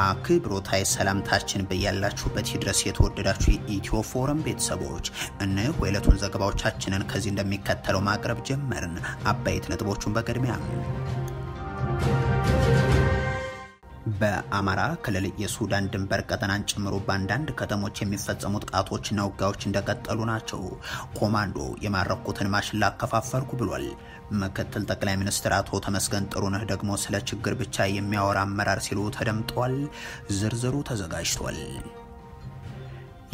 አክብሮታይ ሰላምታችን በያላችሁበት ይድረስ የተወደዳችሁ የኢትዮ ፎረም ቤተሰቦች እነሆ የዕለቱን ዘገባዎቻችንን ከዚህ እንደሚከተለው ማቅረብ ጀመርን። አበይት ነጥቦቹን በቅድሚያ በአማራ ክልል የሱዳን ድንበር ቀጠናን ጨምሮ በአንዳንድ ከተሞች የሚፈጸሙ ጥቃቶችና ውጊያዎች እንደቀጠሉ ናቸው። ኮማንዶ የማረኩትን ማሽላ አከፋፈልኩ ብሏል። ምክትል ጠቅላይ ሚኒስትር አቶ ተመስገን ጥሩነህ ደግሞ ስለ ችግር ብቻ የሚያወራ አመራር ሲሉ ተደምጠዋል። ዝርዝሩ ተዘጋጅቷል።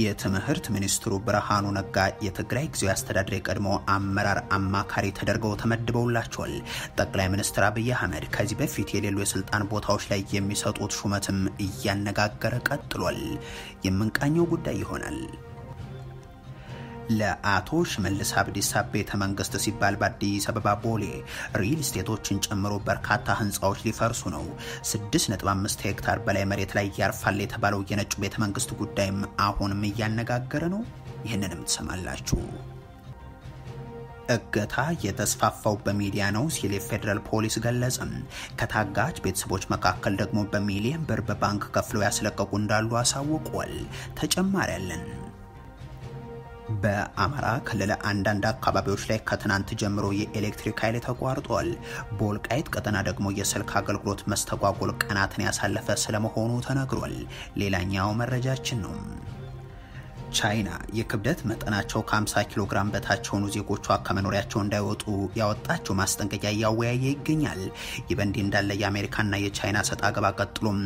የትምህርት ሚኒስትሩ ብርሃኑ ነጋ የትግራይ ጊዜያዊ አስተዳደር የቀድሞ አመራር አማካሪ ተደርገው ተመድበውላቸዋል። ጠቅላይ ሚኒስትር አብይ አህመድ ከዚህ በፊት የሌሉ የስልጣን ቦታዎች ላይ የሚሰጡት ሹመትም እያነጋገረ ቀጥሏል። የምንቃኘው ጉዳይ ይሆናል። ለአቶ ሽመልስ አብዲሳ ቤተ መንግስት ሲባል በአዲስ አበባ ቦሌ ሪል ስቴቶችን ጨምሮ በርካታ ህንፃዎች ሊፈርሱ ነው። 6.5 ሄክታር በላይ መሬት ላይ ያርፋል የተባለው የነጩ ቤተ መንግስት ጉዳይም አሁንም እያነጋገረ ነው። ይህንንም ትሰማላችሁ። እገታ የተስፋፋው በሚዲያ ነው ሲል የፌደራል ፖሊስ ገለጸ። ከታጋች ቤተሰቦች መካከል ደግሞ በሚሊዮን ብር በባንክ ከፍለው ያስለቀቁ እንዳሉ አሳውቀዋል። ተጨማሪ ያለን። በአማራ ክልል አንዳንድ አካባቢዎች ላይ ከትናንት ጀምሮ የኤሌክትሪክ ኃይል ተቋርጧል። በወልቃይት ቀጠና ደግሞ የስልክ አገልግሎት መስተጓጎል ቀናትን ያሳለፈ ስለመሆኑ ተነግሯል። ሌላኛው መረጃችን ነው። ቻይና የክብደት መጠናቸው ከ50 ኪሎ ግራም በታች የሆኑ ዜጎቿ ከመኖሪያቸው እንዳይወጡ ያወጣቸው ማስጠንቀቂያ እያወያየ ይገኛል። ይህ በእንዲህ እንዳለ የአሜሪካና የቻይና ሰጣ ገባ ቀጥሎም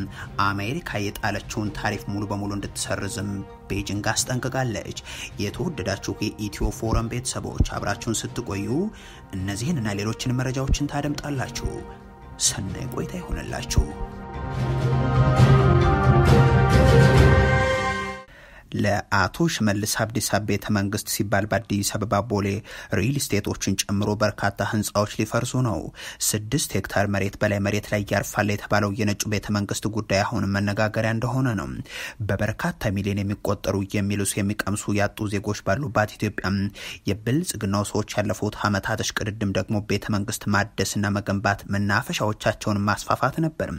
አሜሪካ የጣለችውን ታሪፍ ሙሉ በሙሉ እንድትሰርዝም ቤጂንግ አስጠንቅቃለች። የተወደዳችሁ የኢትዮ ፎረም ቤተሰቦች አብራችሁን ስትቆዩ እነዚህንና ሌሎችን መረጃዎችን ታደምጣላችሁ። ሰናይ ቆይታ ይሆንላችሁ። ለአቶ ሽመልስ አብዲሳ ቤተ መንግስት ሲባል በአዲስ አበባ ቦሌ ሪል ስቴቶችን ጨምሮ በርካታ ህንፃዎች ሊፈርሱ ነው። 6 ሄክታር መሬት በላይ መሬት ላይ ያርፋል የተባለው የነጩ ቤተ መንግስት ጉዳይ አሁን መነጋገሪያ እንደሆነ ነው። በበርካታ ሚሊዮን የሚቆጠሩ የሚሉስ የሚቀምሱ ያጡ ዜጎች ባሉባት ኢትዮጵያ የብልጽግናው ሰዎች ያለፉት ዓመታት እሽቅድድም ደግሞ ቤተ መንግስት ማደስና መገንባት መናፈሻዎቻቸውን ማስፋፋት ነበር።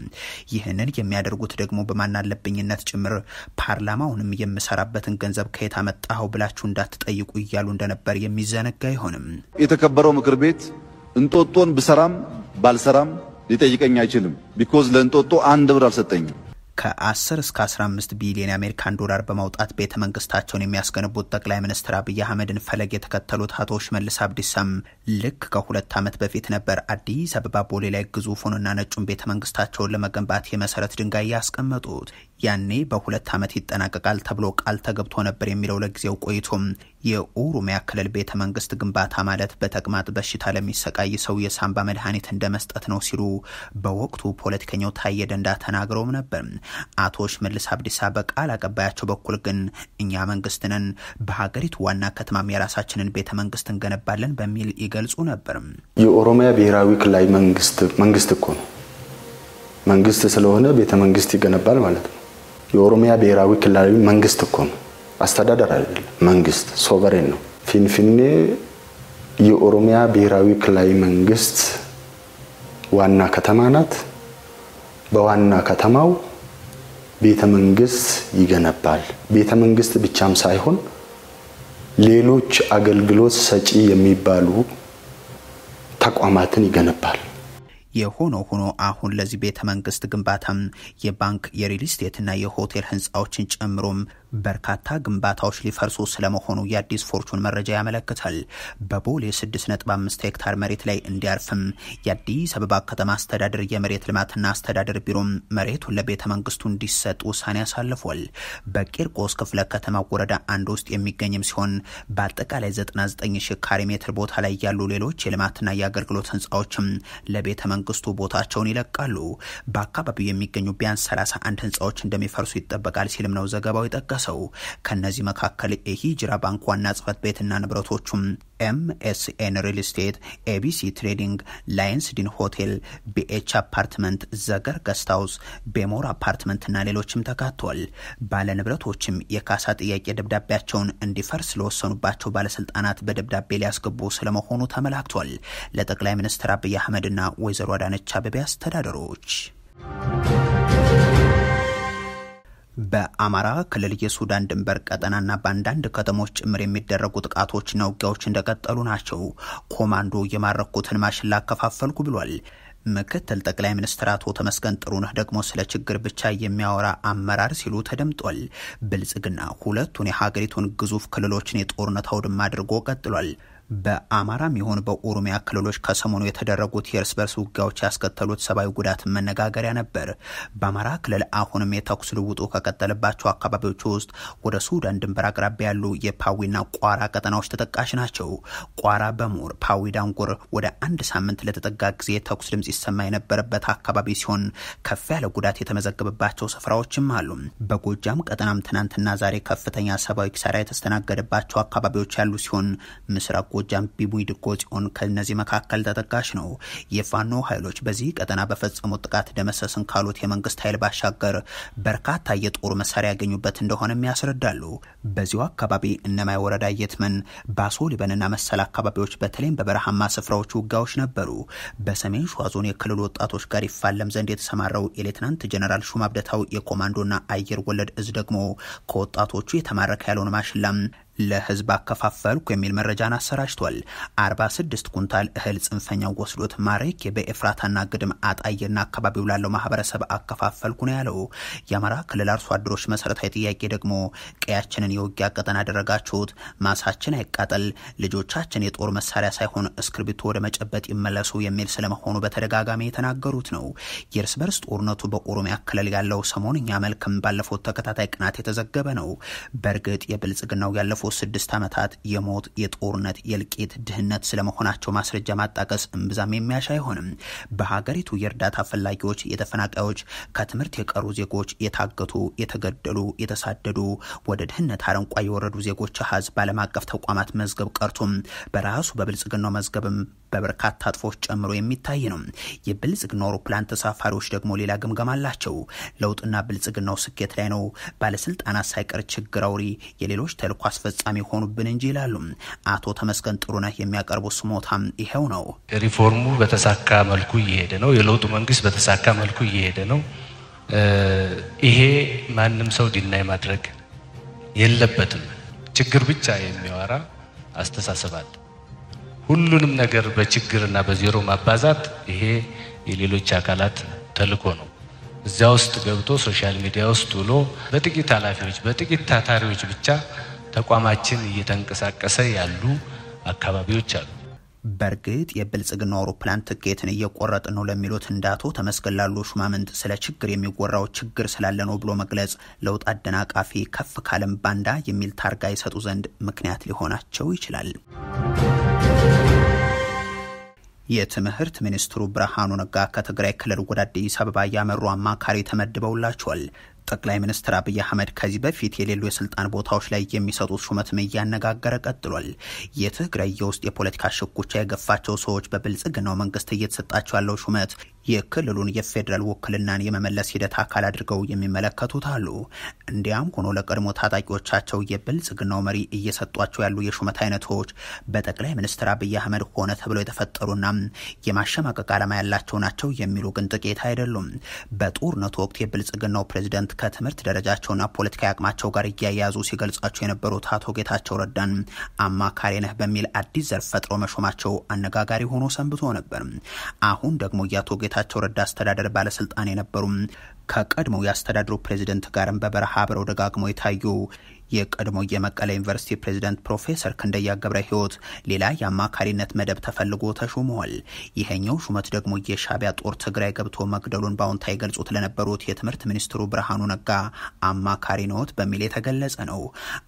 ይህንን የሚያደርጉት ደግሞ በማናለብኝነት ጭምር ፓርላማውንም የምሰራ በትን ገንዘብ ከየት አመጣው ብላችሁ እንዳትጠይቁ እያሉ እንደነበር የሚዘነጋ አይሆንም። የተከበረው ምክር ቤት እንጦጦን ብሰራም ባልሰራም ሊጠይቀኝ አይችልም። ቢኮዝ ለእንጦጦ አንድ ብር አልሰጠኝም። ከ10 እስከ 15 ቢሊዮን የአሜሪካን ዶላር በማውጣት ቤተ መንግስታቸውን የሚያስገነቡት ጠቅላይ ሚኒስትር አብይ አህመድን ፈለግ የተከተሉት አቶ ሽመልስ አብዲሳም ልክ ከ2 ዓመት በፊት ነበር አዲስ አበባ ቦሌ ላይ ግዙፉንና ነጩን ቤተ መንግስታቸውን ለመገንባት የመሰረት ድንጋይ ያስቀመጡት። ያኔ በ2 ዓመት ይጠናቀቃል ተብሎ ቃል ተገብቶ ነበር የሚለው ለጊዜው ቆይቶም የኦሮሚያ ክልል ቤተ መንግስት ግንባታ ማለት በተቅማጥ በሽታ ለሚሰቃይ ሰው የሳምባ መድኃኒት እንደመስጠት ነው ሲሉ በወቅቱ ፖለቲከኛው ታየ ደንዳ ተናግረውም ነበር። አቶ ሽመልስ አብዲሳ በቃል አቀባያቸው በኩል ግን እኛ መንግስት ነን፣ በሀገሪቱ ዋና ከተማም የራሳችንን ቤተ መንግስት እንገነባለን በሚል ይገልጹ ነበር። የኦሮሚያ ብሔራዊ ክልላዊ መንግስት እኮ ነው። መንግስት ስለሆነ ቤተ መንግስት ይገነባል ማለት ነው። የኦሮሚያ ብሔራዊ ክልላዊ መንግስት እኮ ነው። አስተዳደር አይደለም፣ መንግስት ሶቨሬን ነው። ፊንፊኔ የኦሮሚያ ብሔራዊ ክልላዊ መንግስት ዋና ከተማ ናት። በዋና ከተማው ቤተ መንግስት ይገነባል። ቤተ መንግስት ብቻም ሳይሆን ሌሎች አገልግሎት ሰጪ የሚባሉ ተቋማትን ይገነባል። የሆኖ አሁን ለዚህ ቤተ መንግስት ግንባታም የባንክ የሪል ስቴትና የሆቴል ህንፃዎችን ጨምሮም በርካታ ግንባታዎች ሊፈርሱ ስለመሆኑ የአዲስ ፎርቹን መረጃ ያመለክታል። በቦሌ 6.5 ሄክታር መሬት ላይ እንዲያርፍም የአዲስ አበባ ከተማ አስተዳደር የመሬት ልማትና አስተዳደር ቢሮም መሬቱን ለቤተ መንግስቱ እንዲሰጥ ውሳኔ አሳልፏል። በቂርቆስ ክፍለ ከተማ ወረዳ 1 ውስጥ የሚገኝም ሲሆን በአጠቃላይ 99,000 ካሬ ሜትር ቦታ ላይ ያሉ ሌሎች የልማትና የአገልግሎት ህንፃዎችም ለቤተ መንግስቱ ቦታቸውን ይለቃሉ። በአካባቢው የሚገኙ ቢያንስ 31 ህንፃዎች እንደሚፈርሱ ይጠበቃል ሲልም ነው ዘገባው የጠቀሰው። ከነዚህ መካከል የሂጅራ ባንክ ዋና ጽህፈት ቤትና ንብረቶቹም ኤምኤስኤን ሪል ስቴት፣ ኤቢሲ ትሬዲንግ፣ ላይንስ ዲን ሆቴል፣ ቢኤች አፓርትመንት፣ ዘገር ገስት ሃውስ፣ ቤሞር አፓርትመንትና ሌሎችም ተካተዋል። ባለ ንብረቶችም የካሳ ጥያቄ ደብዳቤያቸውን እንዲፈርስ ለወሰኑባቸው ባለስልጣናት በደብዳቤ ሊያስገቡ ስለመሆኑ ተመላክቷል። ለጠቅላይ ሚኒስትር አብይ አህመድና ወይዘሮ አዳነች አቤቤ አስተዳደሮች በአማራ ክልል የሱዳን ድንበር ቀጠናና በአንዳንድ ከተሞች ጭምር የሚደረጉ ጥቃቶችና ውጊያዎች እንደቀጠሉ ናቸው። ኮማንዶ የማረኩትን ማሽላ አከፋፈልኩ ብሏል። ምክትል ጠቅላይ ሚኒስትር አቶ ተመስገን ጥሩነህ ደግሞ ስለ ችግር ብቻ የሚያወራ አመራር ሲሉ ተደምጧል። ብልጽግና ሁለቱን የሀገሪቱን ግዙፍ ክልሎችን የጦርነት አውድማ አድርጎ ቀጥሏል። በአማራም ይሁን በኦሮሚያ ክልሎች ከሰሞኑ የተደረጉት የእርስ በርስ ውጊያዎች ያስከተሉት ሰብአዊ ጉዳት መነጋገሪያ ነበር። በአማራ ክልል አሁንም የተኩስ ልውውጡ ከቀጠለባቸው አካባቢዎች ውስጥ ወደ ሱዳን ድንበር አቅራቢያ ያሉ የፓዊና ቋራ ቀጠናዎች ተጠቃሽ ናቸው። ቋራ በሙር ፓዊ ዳንጉር ወደ አንድ ሳምንት ለተጠጋ ጊዜ ተኩስ ድምጽ ይሰማ የነበረበት አካባቢ ሲሆን ከፍ ያለ ጉዳት የተመዘገበባቸው ስፍራዎችም አሉ። በጎጃም ቀጠናም ትናንትና ዛሬ ከፍተኛ ሰብአዊ ኪሳራ የተስተናገደባቸው አካባቢዎች ያሉ ሲሆን ምስራቅ ጎጃም ቢቡይ ድጎ ጽዮን ከነዚህ መካከል ተጠቃሽ ነው። የፋኖ ኃይሎች በዚህ ቀጠና በፈጸሙት ጥቃት ደመሰስን ካሉት የመንግስት ኃይል ባሻገር በርካታ የጦር መሳሪያ ያገኙበት እንደሆነም ያስረዳሉ። በዚሁ አካባቢ እነማይ ወረዳ የትመን ባሶ ሊበንና መሰል አካባቢዎች በተለይም በበረሃማ ስፍራዎች ውጊያዎች ነበሩ። በሰሜን ሸዋ ዞን የክልሉ ወጣቶች ጋር ይፋለም ዘንድ የተሰማራው የሌተናንት ጀነራል ሹማ ብደታው የኮማንዶና አየር ወለድ እዝ ደግሞ ከወጣቶቹ የተማረከ ያለውን ማሽላም ለህዝብ አከፋፈልኩ የሚል መረጃን አሰራጭቷል። 46 ኩንታል እህል ጽንፈኛው ወስዶት ማረክ በኤፍራታና ግድም አጣየና አካባቢው ላለው ማህበረሰብ አከፋፈልኩ ነው ያለው። የአማራ ክልል አርሶ አደሮች መሰረታዊ ጥያቄ ደግሞ ቀያችንን የውጊያ ቀጠና አደረጋችሁት፣ ማሳችን አይቃጠል፣ ልጆቻችን የጦር መሳሪያ ሳይሆን እስክርቢቶ ወደ መጨበጥ ይመለሱ የሚል ስለመሆኑ በተደጋጋሚ የተናገሩት ነው። የእርስ በርስ ጦርነቱ በኦሮሚያ ክልል ያለው ሰሞንኛ መልክም ባለፉት ተከታታይ ቀናት የተዘገበ ነው። በእርግጥ የብልጽግናው ያለፈው 6 ዓመታት የሞት የጦርነት የልቂት ድህነት ስለመሆናቸው ማስረጃ ማጣቀስ እምብዛም የሚያሻ አይሆንም። በሀገሪቱ የእርዳታ ፈላጊዎች፣ የተፈናቃዮች፣ ከትምህርት የቀሩ ዜጎች፣ የታገቱ፣ የተገደሉ፣ የተሳደዱ ወደ ድህነት አረንቋ የወረዱ ዜጎች አሃዝ ባለም አቀፍ ተቋማት መዝገብ ቀርቶም በራሱ በብልጽግናው መዝገብም በበርካታ አጥፎች ጨምሮ የሚታይ ነው። የብልጽግናው አውሮፕላን ተሳፋሪዎች ደግሞ ሌላ ግምገማ አላቸው። ለውጥና ብልጽግናው ስኬት ላይ ነው፣ ባለስልጣናት ሳይቀር ችግር አውሪ፣ የሌሎች ተልዕኮ አስፈጻሚ ሆኑብን እንጂ ይላሉ። አቶ ተመስገን ጥሩነህ የሚያቀርቡ ስሞታም ይሄው ነው። ሪፎርሙ በተሳካ መልኩ እየሄደ ነው። የለውጡ መንግስት በተሳካ መልኩ እየሄደ ነው። ይሄ ማንም ሰው ዲናይ ማድረግ የለበትም። ችግር ብቻ የሚያወራ አስተሳሰብ አለ። ሁሉንም ነገር በችግርና በዜሮ ማባዛት ይሄ የሌሎች አካላት ተልዕኮ ነው። እዚያ ውስጥ ገብቶ ሶሻል ሚዲያ ውስጥ ውሎ በጥቂት ኃላፊዎች በጥቂት ታታሪዎች ብቻ ተቋማችን እየተንቀሳቀሰ ያሉ አካባቢዎች አሉ። በርግጥ የብልጽግናው አውሮፕላን ትኬትን እየቆረጥ ነው ለሚሉት እንዳቶ ተመስገን ላሉ ሹማምንት ስለ ችግር የሚወራው ችግር ስላለ ነው ብሎ መግለጽ ለውጥ አደናቃፊ ከፍ ካለም ባንዳ የሚል ታርጋ ይሰጡ ዘንድ ምክንያት ሊሆናቸው ይችላል። የትምህርት ሚኒስትሩ ብርሃኑ ነጋ ከትግራይ ክልል ወደ አዲስ አበባ ያመሩ አማካሪ ተመድበውላቸዋል። ጠቅላይ ሚኒስትር አብይ አህመድ ከዚህ በፊት የሌሉ የስልጣን ቦታዎች ላይ የሚሰጡት ሹመትም እያነጋገረ ቀጥሏል። የትግራይ የውስጥ የፖለቲካ ሽኩቻ የገፋቸው ሰዎች በብልጽግናው መንግስት እየተሰጣቸው ያለው ሹመት የክልሉን የፌዴራል ውክልናን የመመለስ ሂደት አካል አድርገው የሚመለከቱት አሉ። እንዲያም ሆኖ ለቀድሞ ታጣቂዎቻቸው የብልጽግናው መሪ እየሰጧቸው ያሉ የሹመት አይነቶች በጠቅላይ ሚኒስትር አብይ አህመድ ሆነ ተብለው የተፈጠሩና የማሸማቀቅ ዓላማ ያላቸው ናቸው የሚሉ ግን ጥቂት አይደሉም። በጦርነቱ ወቅት የብልጽግናው ፕሬዝዳንት ከትምህርት ደረጃቸውና ፖለቲካዊ አቅማቸው ጋር እያያዙ ሲገልጻቸው የነበሩት አቶ ጌታቸው ረዳን አማካሪ ነህ በሚል አዲስ ዘርፍ ፈጥረው መሾማቸው አነጋጋሪ ሆኖ ሰንብቶ ነበር። አሁን ደግሞ የአቶ ጌታቸው ረዳ አስተዳደር ባለስልጣን የነበሩ ከቀድሞው ያስተዳድሩ ፕሬዝዳንት ጋርም በበረሃ አብረው ደጋግመው የታዩ የቀድሞ የመቀሌ ዩኒቨርሲቲ ፕሬዝዳንት ፕሮፌሰር ክንደያ ገብረ ሕይወት ሌላ የአማካሪነት መደብ ተፈልጎ ተሾመዋል። ይሄኛው ሹመት ደግሞ የሻዕቢያ ጦር ትግራይ ገብቶ መግደሉን ባውንታ ይገልጹት ለነበሩት የትምህርት ሚኒስትሩ ብርሃኑ ነጋ አማካሪ ነዎት በሚል የተገለጸ ነው።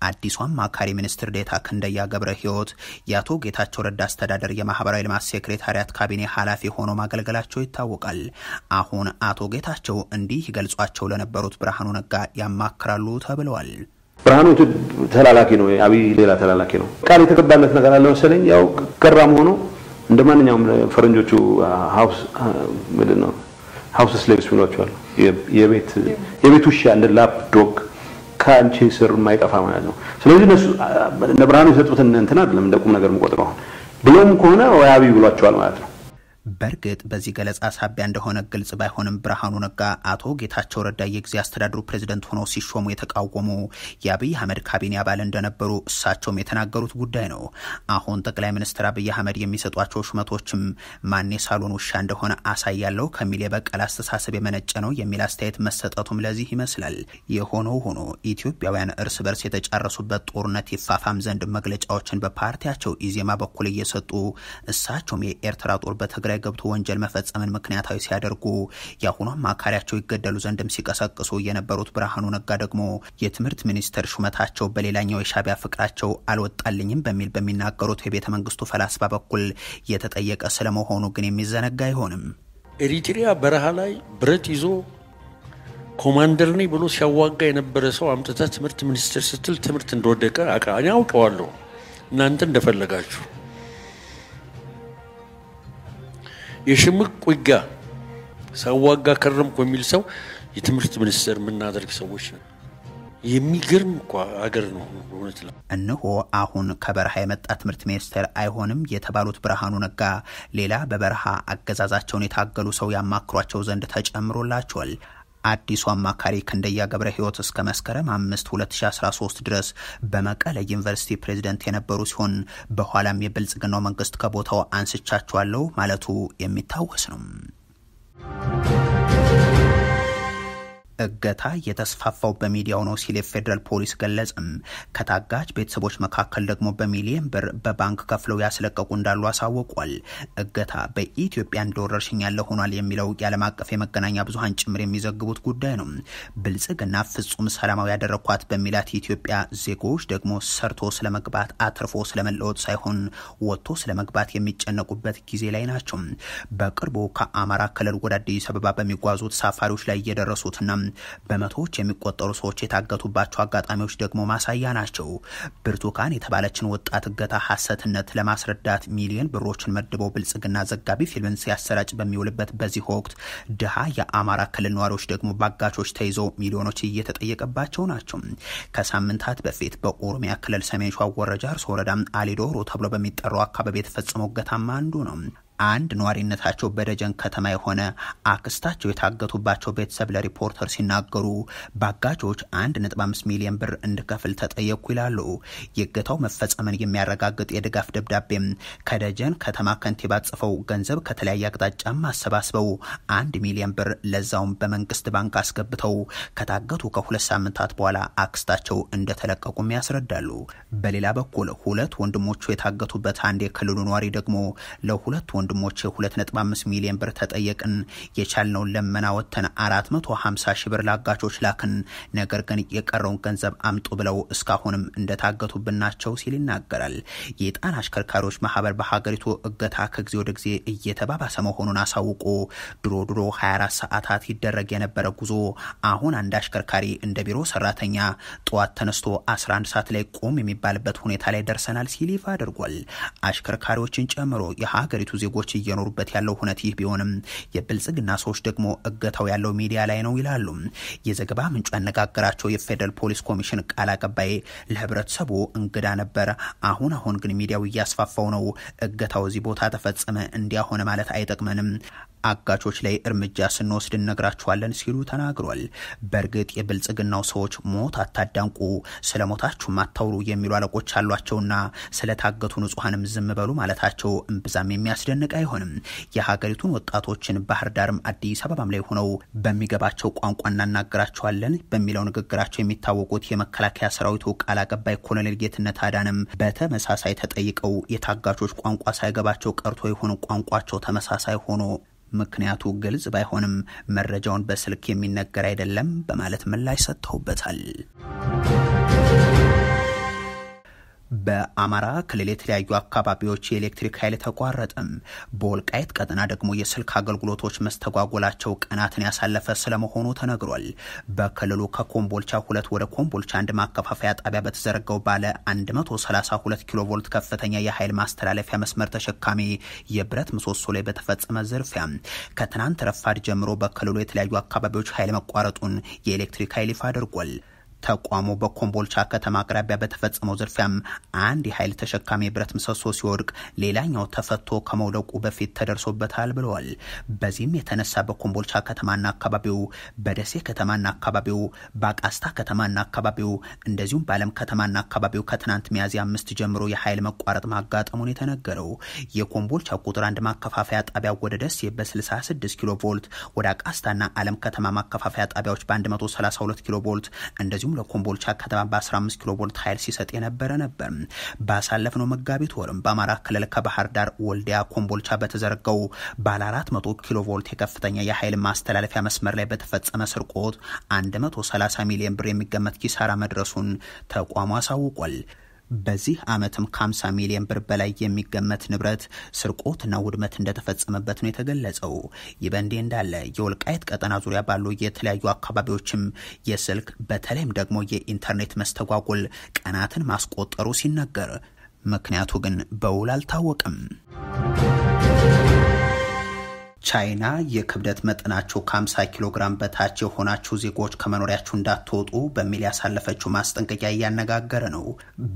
አዲሱ አማካሪ ሚኒስትር ዴታ ክንደያ ገብረ ሕይወት የአቶ ጌታቸው ረዳ አስተዳደር የማህበራዊ ልማት ሴክሬታሪያት ካቢኔ ኃላፊ ሆኖ ማገልገላቸው ይታወቃል። አሁን አቶ ጌታቸው እንዲህ ይገልጿቸው ለነበሩት ብርሃኑ ነጋ ያማክራሉ ተብለዋል። ብርሃኑ ተላላኪ ነው፣ አብይ ሌላ ተላላኪ ነው። ቃል የተቀባለት ነገር አለ መሰለኝ። ያው ገራም ሆኖ እንደማንኛውም ፈረንጆቹ ሃውስ ስሌቭስ ብሏቸዋል። የቤት ውሻ እንደ ላፕ ዶግ ካንቺ ስር ማይጠፋ ማለት ነው። ስለዚህ እነሱ ብርሃኑ የሰጡትን እንትን አይደለም እንደ ቁም ነገር የምቆጥረው ብሎም ከሆነ ወይ አብይ ብሏቸዋል ማለት ነው። በርግጥ በዚህ ገለጻ ሳቢያ እንደሆነ ግልጽ ባይሆንም ብርሃኑ ነጋ አቶ ጌታቸው ረዳ የጊዜ አስተዳደሩ ፕሬዝዳንት ሆነው ሲሾሙ የተቃወሙ የአብይ አህመድ ካቢኔ አባል እንደነበሩ እሳቸውም የተናገሩት ጉዳይ ነው። አሁን ጠቅላይ ሚኒስትር አብይ አህመድ የሚሰጧቸው ሹመቶችም ማን የሳሎን ውሻ እንደሆነ አሳያለሁ ከሚል የበቀል አስተሳሰብ የመነጨ ነው የሚል አስተያየት መሰጠቱም ለዚህ ይመስላል። የሆነው ሆኖ ኢትዮጵያውያን እርስ በርስ የተጫረሱበት ጦርነት ይፋፋም ዘንድ መግለጫዎችን በፓርቲያቸው ኢዜማ በኩል እየሰጡ እሳቸውም የኤርትራ ጦር በትግራይ ገብቶ ወንጀል መፈጸምን ምክንያታዊ ሲያደርጉ ያሁኑ አማካሪያቸው ይገደሉ ዘንድም ሲቀሰቅሱ የነበሩት ብርሃኑ ነጋ ደግሞ የትምህርት ሚኒስትር ሹመታቸው በሌላኛው የሻቢያ ፍቅራቸው አልወጣልኝም በሚል በሚናገሩት የቤተ መንግስቱ ፈላስፋ በኩል የተጠየቀ ስለመሆኑ ግን የሚዘነጋ አይሆንም። ኤሪትሪያ በረሃ ላይ ብረት ይዞ ኮማንደር ነኝ ብሎ ሲያዋጋ የነበረ ሰው አምጥታ ትምህርት ሚኒስትር ስትል ትምህርት እንደወደቀ አውቀዋለሁ። እናንተ እንደፈለጋችሁ የሽምቅ ውጊያ ሳዋጋ ከረምኩ የሚል ሰው የትምህርት ሚኒስትር የምናደርግ ሰዎች ነው። የሚገርም እኮ አገር ነው እውነት ነው። እነሆ አሁን ከበረሃ የመጣ ትምህርት ሚኒስትር አይሆንም የተባሉት ብርሃኑ ነጋ ሌላ በበረሃ አገዛዛቸውን የታገሉ ሰው ያማክሯቸው ዘንድ ተጨምሮላቸዋል። አዲሱ አማካሪ ክንደያ ገብረ ሕይወት እስከ መስከረም 5 2013 ድረስ በመቀለ ዩኒቨርሲቲ ፕሬዝዳንት የነበሩ ሲሆን በኋላም የብልጽግናው መንግስት ከቦታው አንስቻቸዋለሁ ማለቱ የሚታወስ ነው። እገታ የተስፋፋው በሚዲያው ነው ሲል የፌደራል ፖሊስ ገለጸም። ከታጋጅ ቤተሰቦች መካከል ደግሞ በሚሊየን ብር በባንክ ከፍለው ያስለቀቁ እንዳሉ አሳወቋል። እገታ በኢትዮጵያ እንደወረርሽኝ ያለ ሆኗል የሚለው የዓለም አቀፍ የመገናኛ ብዙሃን ጭምር የሚዘግቡት ጉዳይ ነው። ብልጽግና ፍጹም ሰላማዊ ያደረኳት በሚላት ኢትዮጵያ ዜጎች ደግሞ ሰርቶ ስለመግባት አትርፎ ስለመለወጥ ሳይሆን ወጥቶ ስለመግባት የሚጨነቁበት ጊዜ ላይ ናቸው። በቅርቡ ከአማራ ክልል ወደ አዲስ አበባ በሚጓዙ ተሳፋሪዎች ላይ የደረሱትና በመቶዎች የሚቆጠሩ ሰዎች የታገቱባቸው አጋጣሚዎች ደግሞ ማሳያ ናቸው። ብርቱካን የተባለችን ወጣት እገታ ሐሰትነት ለማስረዳት ሚሊዮን ብሮችን መድበው ብልጽግና ዘጋቢ ፊልምን ሲያሰራጭ በሚውልበት በዚህ ወቅት ድሃ የአማራ ክልል ነዋሪዎች ደግሞ ባጋቾች ተይዘው ሚሊዮኖች እየተጠየቀባቸው ናቸው። ከሳምንታት በፊት በኦሮሚያ ክልል ሰሜን ሸዋ ወረዳ አርሶ ወረዳ አሊዶሮ ተብሎ በሚጠራው አካባቢ የተፈጸመው እገታማ አንዱ ነው። አንድ ነዋሪነታቸው በደጀን ከተማ የሆነ አክስታቸው የታገቱባቸው ቤተሰብ ለሪፖርተር ሲናገሩ ባጋጆች 1.5 ሚሊዮን ብር እንድከፍል ተጠየቁ ይላሉ። የእገታው መፈጸምን የሚያረጋግጥ የድጋፍ ደብዳቤም ከደጀን ከተማ ከንቲባ ጽፈው ገንዘብ ከተለያየ አቅጣጫ አሰባስበው 1 ሚሊዮን ብር ለዛውም በመንግስት ባንክ አስገብተው ከታገቱ ከ2 ሳምንታት በኋላ አክስታቸው እንደተለቀቁም ያስረዳሉ። በሌላ በኩል ሁለት ወንድሞቹ የታገቱበት አንድ የክልሉ ነዋሪ ደግሞ ለሁለት ወንድሞች 2.5 ሚሊዮን ብር ተጠየቅን፣ የቻልነውን ለመና ወተን 450 ሺህ ብር ላጋቾች ላክን፣ ነገር ግን የቀረውን ገንዘብ አምጡ ብለው እስካሁንም እንደታገቱብናቸው ሲል ይናገራል። የጣና አሽከርካሪዎች ማህበር በሀገሪቱ እገታ ከጊዜ ወደ ጊዜ እየተባባሰ መሆኑን አሳውቆ ድሮ 24 ሰዓታት ይደረግ የነበረ ጉዞ አሁን አንድ አሽከርካሪ እንደ ቢሮ ሰራተኛ ጠዋት ተነስቶ 11 ሰዓት ላይ ቆም የሚባልበት ሁኔታ ላይ ደርሰናል ሲል ይፋ አድርጓል። አሽከርካሪዎችን ጨምሮ የሀገሪቱ ዜጎች እየኖሩበት ያለው ሁኔታ ይህ ቢሆንም የብልጽግና ሰዎች ደግሞ እገታው ያለው ሚዲያ ላይ ነው ይላሉ። የዘገባ ምንጭ ያነጋገራቸው የፌደራል ፖሊስ ኮሚሽን ቃል አቀባይ ለህብረተሰቡ እንግዳ ነበር፣ አሁን ግን ሚዲያው እያስፋፋው ነው፣ እገታው እዚህ ቦታ ተፈጸመ እንዲያሆነ ማለት አይጠቅመንም፣ አጋቾች ላይ እርምጃ ስንወስድ እነግራቸዋለን ሲሉ ተናግሯል። በእርግጥ የብልጽግናው ሰዎች ሞት አታዳንቁ፣ ስለሞታችሁ ማታውሩ የሚሉ አለቆች አሏቸውና ስለታገቱ ንጹሃንም ዝም በሉ ማለታቸው እምብዛም የሚያስደንቅ አይሆንም። የሀገሪቱን ወጣቶችን ባህር ዳርም አዲስ አበባም ላይ ሆነው በሚገባቸው ቋንቋ እናናገራቸዋለን በሚለው ንግግራቸው የሚታወቁት የመከላከያ ሰራዊቱ ቃል አቀባይ ኮሎኔል ጌትነት አዳንም በተመሳሳይ ተጠይቀው የታጋቾች ቋንቋ ሳይገባቸው ቀርቶ የሆነ ቋንቋቸው ተመሳሳይ ሆኖ ምክንያቱ ግልጽ ባይሆንም መረጃውን በስልክ የሚነገር አይደለም በማለት ምላሽ ሰጥተውበታል። በአማራ ክልል የተለያዩ አካባቢዎች የኤሌክትሪክ ኃይል ተቋረጠም። በወልቃይት ቀጠና ደግሞ የስልክ አገልግሎቶች መስተጓጎላቸው ቀናትን ያሳለፈ ስለመሆኑ ተነግሯል። በክልሉ ከኮምቦልቻ 2 ወደ ኮምቦልቻ 1 ማከፋፈያ ጣቢያ በተዘረጋው ባለ 132 ኪሎ ቮልት ከፍተኛ የኃይል ማስተላለፊያ መስመር ተሸካሚ የብረት ምሰሶ ላይ በተፈጸመ ዝርፊያ ከትናንት ረፋድ ጀምሮ በክልሉ የተለያዩ አካባቢዎች ኃይል መቋረጡን የኤሌክትሪክ ኃይል ይፋ አድርጓል። ተቋሙ በኮምቦልቻ ከተማ አቅራቢያ በተፈጸመው ዝርፊያም አንድ የኃይል ተሸካሚ ብረት ምሰሶ ሲወድቅ ሌላኛው ተፈቶ ከመውደቁ በፊት ተደርሶበታል ብለዋል። በዚህም የተነሳ በኮምቦልቻ ከተማና አካባቢው፣ በደሴ ከተማና አካባቢው፣ በአቃስታ ከተማና አካባቢው እንደዚሁም በአለም ከተማና አካባቢው ከትናንት ሚያዝያ 5 ጀምሮ የኃይል መቋረጥ ማጋጠሙን የተነገረው የኮምቦልቻ ቁጥር 1 ማከፋፈያ ጣቢያ ወደ ደሴ በ66 ኪሎ ቮልት፣ ወደ አቃስታና አለም ከተማ ማከፋፈያ ጣቢያዎች በ132 ኪሎ ቮልት እንደዚሁም ለኮምቦልቻ ከተማ በ15 ኪሎ ቮልት ኃይል ሲሰጥ የነበረ ነበር። ባሳለፍነው መጋቢት ወርም በአማራ ክልል ከባህር ዳር ወልዲያ ኮምቦልቻ በተዘረጋው ባለ 400 ኪሎ ቮልት የከፍተኛ የኃይል ማስተላለፊያ መስመር ላይ በተፈጸመ ስርቆት 130 ሚሊዮን ብር የሚገመት ኪሳራ መድረሱን ተቋሙ አሳውቋል። በዚህ ዓመትም ከ50 ሚሊዮን ብር በላይ የሚገመት ንብረት ስርቆትና ውድመት እንደተፈጸመበት ነው የተገለጸው። ይህ በእንዲህ እንዳለ የወልቃይት ቀጠና ዙሪያ ባሉ የተለያዩ አካባቢዎችም የስልክ በተለይም ደግሞ የኢንተርኔት መስተጓጎል ቀናትን ማስቆጠሩ ሲነገር ምክንያቱ ግን በውል አልታወቀም። ቻይና የክብደት መጠናቸው ከ50 ኪሎ ግራም በታች የሆናችሁ ዜጎች ከመኖሪያችሁ እንዳትወጡ በሚል ያሳለፈችው ማስጠንቀቂያ እያነጋገረ ነው።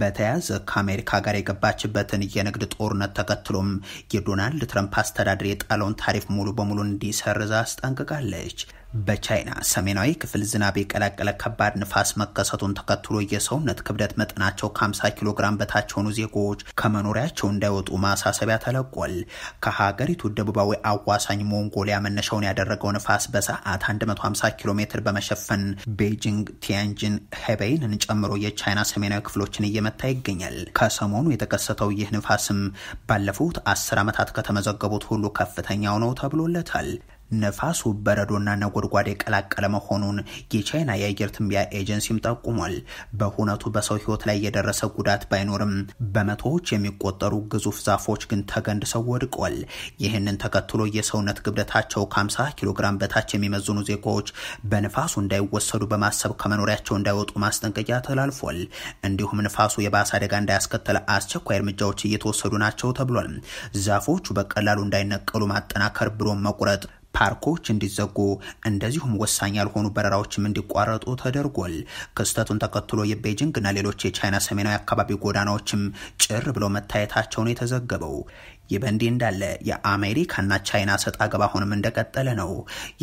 በተያያዘ ከአሜሪካ ጋር የገባችበትን የንግድ ጦርነት ተከትሎም የዶናልድ ትራምፕ አስተዳደር የጣለውን ታሪፍ ሙሉ በሙሉ እንዲሰርዝ አስጠንቅቃለች። በቻይና ሰሜናዊ ክፍል ዝናብ የቀላቀለ ከባድ ንፋስ መከሰቱን ተከትሎ የሰውነት ክብደት መጠናቸው ከ50 ኪሎ ግራም በታች የሆኑ ዜጎች ከመኖሪያቸው እንዳይወጡ ማሳሰቢያ ተለቋል። ከሀገሪቱ ደቡባዊ አዋሳኝ ሞንጎሊያ መነሻውን ያደረገው ንፋስ በሰዓት 150 ኪሎ ሜትር በመሸፈን ቤጂንግ፣ ቲያንጂን፣ ሄቤይንን ጨምሮ የቻይና ሰሜናዊ ክፍሎችን እየመታ ይገኛል። ከሰሞኑ የተከሰተው ይህ ንፋስም ባለፉት 10 ዓመታት ከተመዘገቡት ሁሉ ከፍተኛው ነው ተብሎለታል። ነፋሱ በረዶና ነጎድጓድ የቀላቀለ መሆኑን የቻይና የአየር ትንበያ ኤጀንሲም ጠቁሟል። በሁነቱ በሰው ሕይወት ላይ የደረሰ ጉዳት ባይኖርም በመቶዎች የሚቆጠሩ ግዙፍ ዛፎች ግን ተገንድሰው ወድቀዋል። ይህንን ተከትሎ የሰውነት ክብደታቸው ከ50 ኪሎ ግራም በታች የሚመዝኑ ዜጎች በንፋሱ እንዳይወሰዱ በማሰብ ከመኖሪያቸው እንዳይወጡ ማስጠንቀቂያ ተላልፏል። እንዲሁም ንፋሱ የባሰ አደጋ እንዳያስከተለ አስቸኳይ እርምጃዎች እየተወሰዱ ናቸው ተብሏል። ዛፎቹ በቀላሉ እንዳይነቀሉ ማጠናከር ብሎም መቁረጥ፣ ፓርኮች እንዲዘጉ እንደዚሁም ወሳኝ ያልሆኑ በረራዎችም እንዲቋረጡ ተደርጓል። ክስተቱን ተከትሎ የቤጂንግና ሌሎች የቻይና ሰሜናዊ አካባቢ ጎዳናዎችም ጭር ብለው መታየታቸው ነው የተዘገበው። ይህ በእንዲህ እንዳለ የአሜሪካና ቻይና ሰጣ ገባ አሁንም እንደቀጠለ ነው።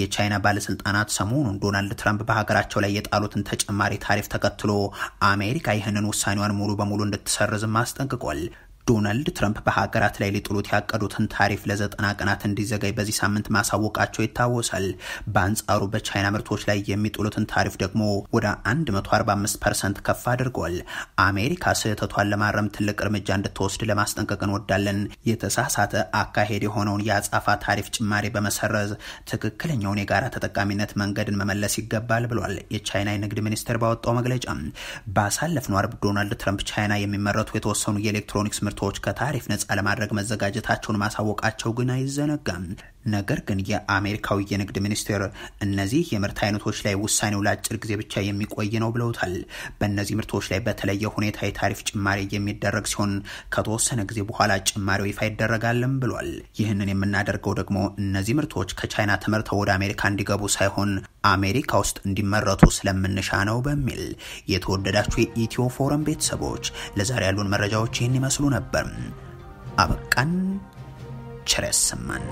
የቻይና ባለስልጣናት ሰሞኑን ዶናልድ ትራምፕ በሀገራቸው ላይ የጣሉትን ተጨማሪ ታሪፍ ተከትሎ አሜሪካ ይህንን ውሳኔዋን ሙሉ በሙሉ እንድትሰርዝም አስጠንቅቋል። ዶናልድ ትራምፕ በሀገራት ላይ ሊጥሉት ያቀዱትን ታሪፍ ለ90 ቀናት እንዲዘገይ በዚህ ሳምንት ማሳወቃቸው ይታወሳል። በአንጻሩ በቻይና ምርቶች ላይ የሚጥሉትን ታሪፍ ደግሞ ወደ 145% ከፍ አድርገዋል። አሜሪካ ስህተቷን ለማረም ትልቅ እርምጃ እንድትወስድ ለማስጠንቀቅ እንወዳለን። የተሳሳተ አካሄድ የሆነውን የአጻፋ ታሪፍ ጭማሪ በመሰረዝ ትክክለኛውን የጋራ ተጠቃሚነት መንገድን መመለስ ይገባል ብሏል። የቻይና የንግድ ሚኒስቴር ባወጣው መግለጫ ባሳለፍነው አርብ ዶናልድ ትራምፕ ቻይና የሚመረቱ የተወሰኑ የኤሌክትሮኒክስ ምርቶች ከታሪፍ ነጻ ለማድረግ መዘጋጀታቸውን ማሳወቃቸው ግን አይዘነጋም። ነገር ግን የአሜሪካዊ የንግድ ሚኒስቴር እነዚህ የምርት አይነቶች ላይ ውሳኔው ለአጭር ጊዜ ብቻ የሚቆይ ነው ብለውታል። በእነዚህ ምርቶች ላይ በተለየ ሁኔታ የታሪፍ ጭማሪ የሚደረግ ሲሆን ከተወሰነ ጊዜ በኋላ ጭማሪው ይፋ ይደረጋልም ብሏል። ይህንን የምናደርገው ደግሞ እነዚህ ምርቶች ከቻይና ተመርተው ወደ አሜሪካ እንዲገቡ ሳይሆን አሜሪካ ውስጥ እንዲመረቱ ስለምንሻ ነው በሚል። የተወደዳችሁ የኢትዮ ፎረም ቤተሰቦች ለዛሬ ያሉን መረጃዎች ይህን ይመስሉ ነበር። አበቃን። ቸር ያሰማን።